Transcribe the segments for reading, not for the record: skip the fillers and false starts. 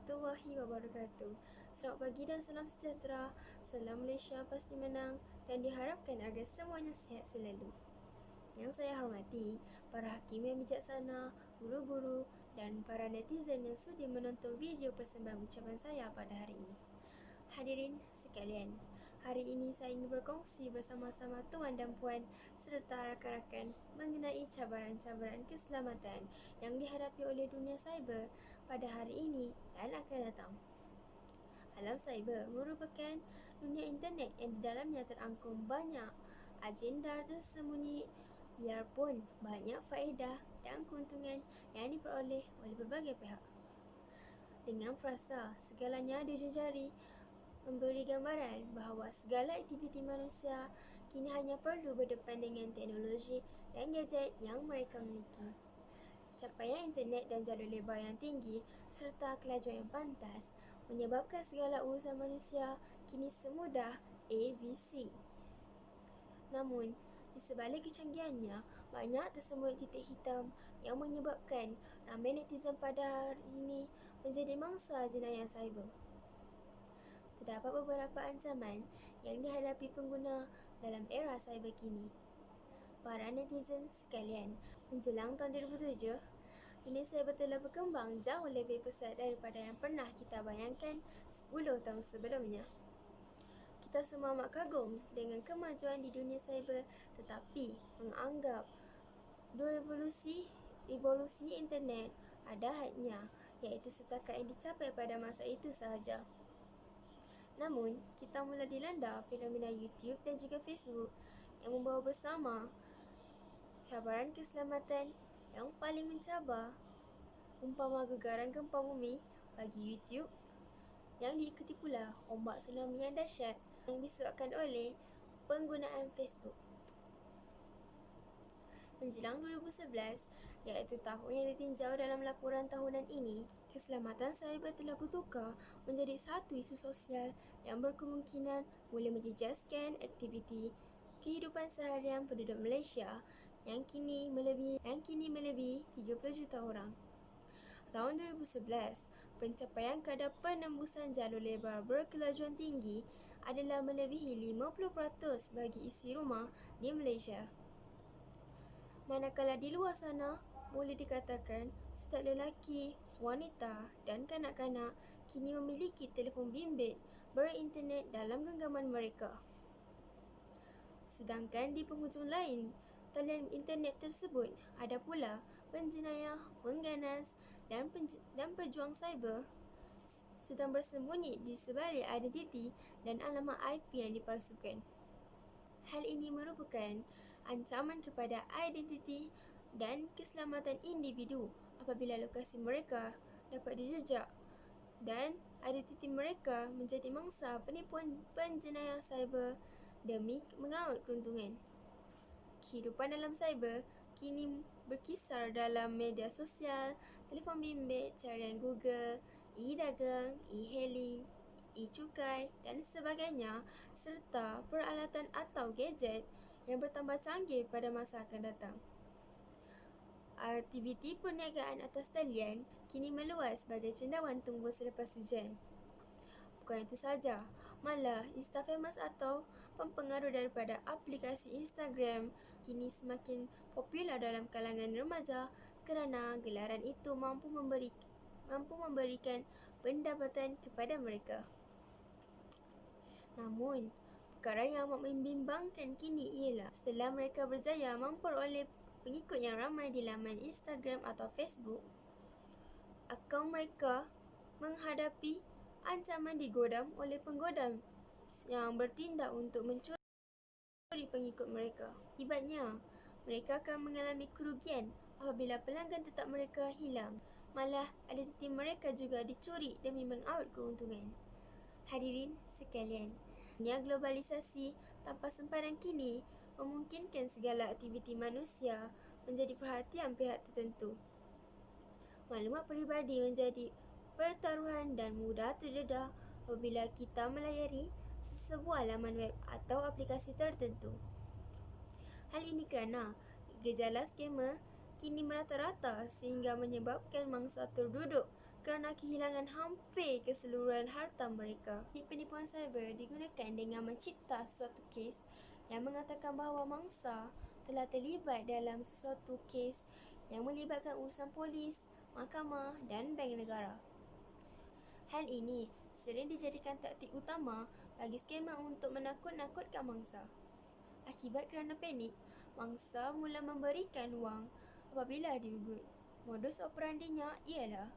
warahmatullahi wabarakatuh. Selamat pagi dan salam sejahtera. Salam Malaysia pasti menang dan diharapkan agar semuanya sihat selalu. Yang saya hormati, para hakim yang bijaksana, guru-guru dan para netizen yang sudi menonton video persembahan ucapan saya pada hari ini. Hadirin sekalian, hari ini saya ingin berkongsi bersama-sama tuan dan puan serta rakan-rakan mengenai cabaran-cabaran keselamatan yang dihadapi oleh dunia cyber pada hari ini dan akan datang. Alam cyber merupakan dunia internet yang di dalamnya terangkum banyak agenda tersembunyi, biarpun banyak faedah dan keuntungan yang diperoleh oleh berbagai pihak. Dengan frasa segalanya di ujung jari, memberi gambaran bahawa segala aktiviti manusia kini hanya perlu berdepan dengan teknologi dan gadget yang mereka miliki. Capaian internet dan jalur lebar yang tinggi serta kelajuan yang pantas menyebabkan segala urusan manusia kini semudah ABC. Namun, di sebalik kecanggihannya, banyak tersembunyi titik hitam yang menyebabkan ramai netizen pada hari ini menjadi mangsa jenayah cyber. Terdapat beberapa ancaman yang dihadapi pengguna dalam era cyber kini. Para netizen sekalian, menjelang tahun 2007, dunia cyber telah berkembang jauh lebih pesat daripada yang pernah kita bayangkan 10 tahun sebelumnya. Kita semua amat kagum dengan kemajuan di dunia cyber, tetapi menganggap revolusi internet ada hadnya, iaitu setakat yang dicapai pada masa itu sahaja. Namun, kita mula dilanda fenomena YouTube dan juga Facebook yang membawa bersama cabaran keselamatan yang paling mencabar, umpama gegaran gempa bumi bagi YouTube, yang diikuti pula ombak tsunami yang dahsyat yang disebabkan oleh penggunaan Facebook. Menjelang 2011, iaitu tahun yang ditinjau dalam laporan tahunan ini, keselamatan cyber telah bertukar menjadi satu isu sosial yang berkemungkinan boleh menjejaskan aktiviti kehidupan seharian penduduk Malaysia yang kini melebihi 30 juta orang. Tahun 2011, pencapaian kadar penembusan jalur lebar berkelajuan tinggi adalah melebihi 50% bagi isi rumah di Malaysia. Manakala di luar sana, boleh dikatakan setiap lelaki, wanita dan kanak-kanak kini memiliki telefon bimbit berinternet dalam genggaman mereka. Sedangkan di penghujung lain talian internet tersebut ada pula penjenayah, pengganas dan pejuang cyber sedang bersembunyi di sebalik identiti dan alamat IP yang dipalsukan. Hal ini merupakan ancaman kepada identiti dan keselamatan individu apabila lokasi mereka dapat dijejak dan identiti mereka menjadi mangsa penipuan penjenayah cyber demi mengaut keuntungan. Kehidupan dalam cyber kini berkisar dalam media sosial, telefon bimbit, carian Google, e-dagang, e-hailing, e-cukai dan sebagainya serta peralatan atau gadget yang bertambah canggih pada masa akan datang. Aktiviti perniagaan atas talian kini meluas sebagai cendawan tumbuh selepas hujan. Bukan itu saja, malah Instafamous atau pempengaruh daripada aplikasi Instagram kini semakin popular dalam kalangan remaja kerana gelaran itu mampu memberikan pendapatan kepada mereka. Namun, perkara yang amat membimbangkan kini ialah setelah mereka berjaya memperoleh pengikut yang ramai di laman Instagram atau Facebook, akaun mereka menghadapi ancaman digodam oleh penggodam yang bertindak untuk mencuri pengikut mereka. Akibatnya, mereka akan mengalami kerugian apabila pelanggan tetap mereka hilang. Malah, identiti mereka juga dicuri demi mengaut keuntungan. Hadirin sekalian, dunia globalisasi tanpa sempadan kini memungkinkan segala aktiviti manusia menjadi perhatian pihak tertentu. Maklumat peribadi menjadi pertaruhan dan mudah terdedah apabila kita melayari sesebuah laman web atau aplikasi tertentu. Hal ini kerana gejala skamer kini merata-rata sehingga menyebabkan mangsa terduduk kerana kehilangan hampir keseluruhan harta mereka. Penipuan cyber digunakan dengan mencipta suatu kes yang mengatakan bahawa mangsa telah terlibat dalam sesuatu kes yang melibatkan urusan polis, mahkamah dan bank negara. Hal ini sering dijadikan taktik utama bagi skamer untuk menakut-nakutkan mangsa. Akibat kerana panik, mangsa mula memberikan wang apabila diugut. Modus operandinya ialah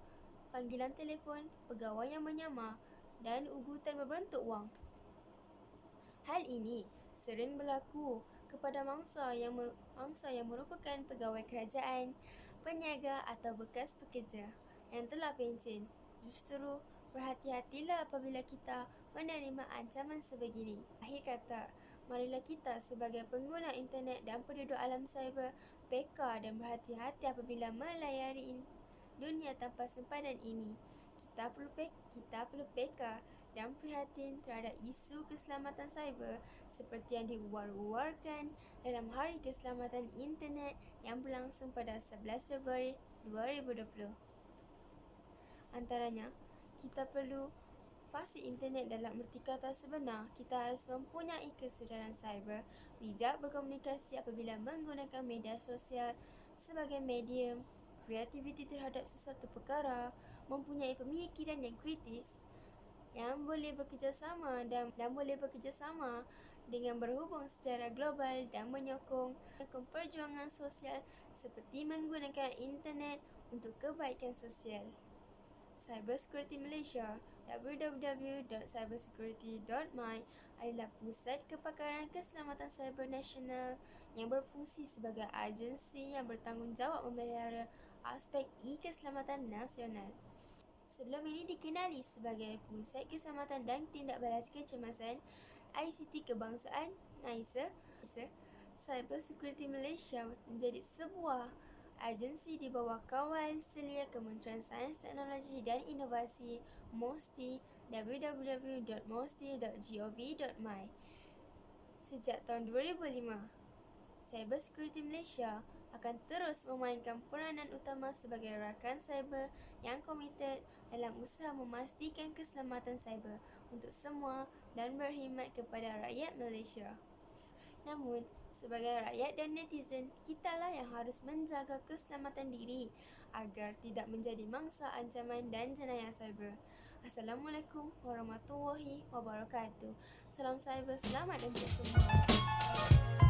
panggilan telefon, pegawai yang menyamar dan ugutan berbentuk wang. Hal ini sering berlaku kepada mangsa yang merupakan pegawai kerajaan, peniaga atau bekas pekerja yang telah pensin. Justru berhati-hatilah apabila kita menerima ancaman sebegini. Akhir kata, marilah kita sebagai pengguna internet dan penduduk alam cyber peka dan berhati-hati apabila melayari dunia tanpa sempadan ini. Kita perlu peka dan prihatin terhadap isu keselamatan cyber seperti yang diwar-warkan dalam Hari Keselamatan Internet yang berlangsung pada 11 Februari 2020. Antaranya, kita perlu fasih internet dalam erti kata sebenar. Kita harus mempunyai kesedaran cyber, bijak berkomunikasi apabila menggunakan media sosial sebagai medium, kreativiti terhadap sesuatu perkara, mempunyai pemikiran yang kritis, yang boleh bekerjasama dengan berhubung secara global dan menyokong perjuangan sosial seperti menggunakan internet untuk kebaikan sosial. Cybersecurity Malaysia www.cybersecurity.my adalah pusat kepakaran keselamatan cyber nasional yang berfungsi sebagai agensi yang bertanggungjawab memelihara aspek keselamatan nasional. Sebelum ini dikenali sebagai Pusat Keselamatan dan Tindak Balas Kecemasan ICT Kebangsaan NISA. Cybersecurity Malaysia menjadi sebuah agensi di bawah kawal selia Kementerian Sains, Teknologi dan Inovasi MOSTI www.mosti.gov.my. Sejak tahun 2005, Cybersecurity Malaysia akan terus memainkan peranan utama sebagai rakan cyber yang komited dalam usaha memastikan keselamatan cyber untuk semua dan berkhidmat kepada rakyat Malaysia. Namun, sebagai rakyat dan netizen, kitalah yang harus menjaga keselamatan diri agar tidak menjadi mangsa ancaman dan jenayah cyber. Assalamualaikum warahmatullahi wabarakatuh. Salam cyber selamat untuk semua.